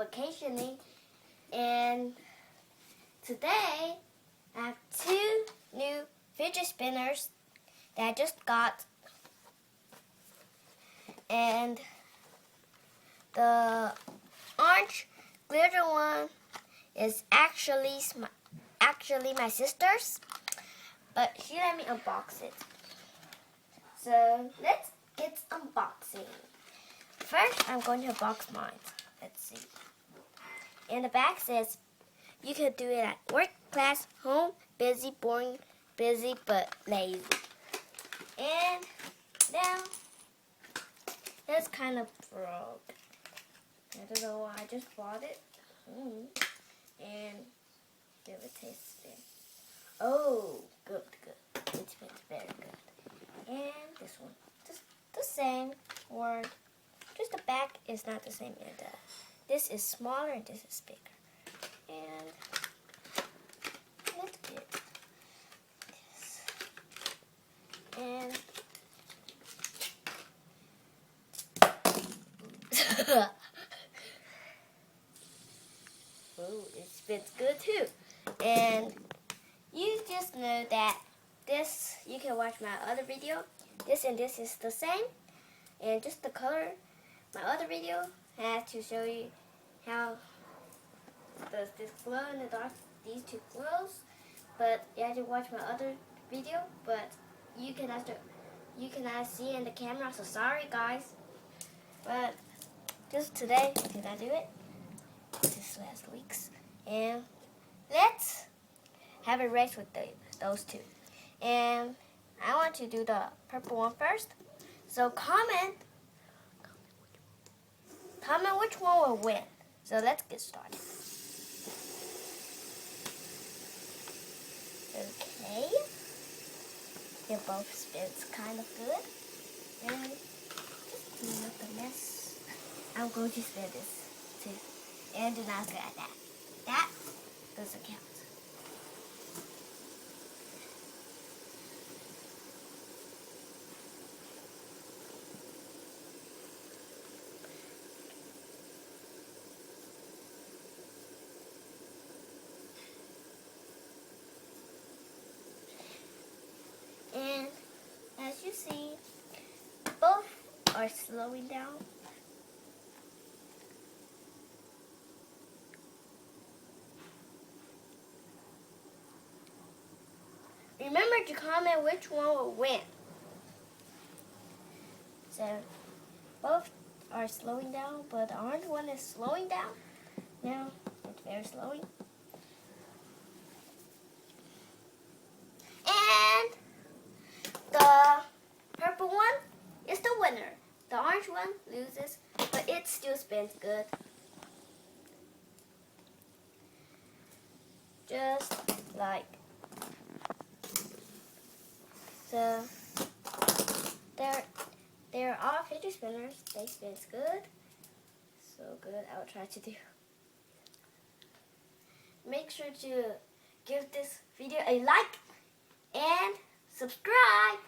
vacationing, and today I have 2 new fidget spinners that I just got, and the orange glitter one is actually my sister's, but she let me unbox it. So let's get unboxing. First, I'm going to unbox mine. Let's see. And the back says, you can do it at work, class, home, busy, boring, busy, but lazy. And now, that's kind of broke. I don't know why, I just bought it. And give it a taste spin. Oh, good. It spins very good. And this one, just the same word. Just the back is not the same. And this is smaller and this is bigger. And let's get this. And oh, it spins good too. And you just know that this, you can watch my other video. This and this is the same. And just the color, my other video has to show you how does this glow in the dark, these two glows. But you have to watch my other video, but you cannot see in the camera, so sorry guys. But just today, did I do it? This last week's. And let's have a race with those two. And I want to do the purple one first. So comment which one will win. So let's get started. Okay. They both spins kind of good. And just clean up the mess. I'm going to spin this too. And do not look at that. That doesn't count. And as you see, both are slowing down. Remember to comment which one will win. So both are slowing down, but the orange one is slowing down. Now it's very slowing. And the purple one is the winner. The orange one loses, but it still spins good. Just like so. They're all fidget spinners. They spin good. So good. I will try to do. Make sure to give this video a like and subscribe.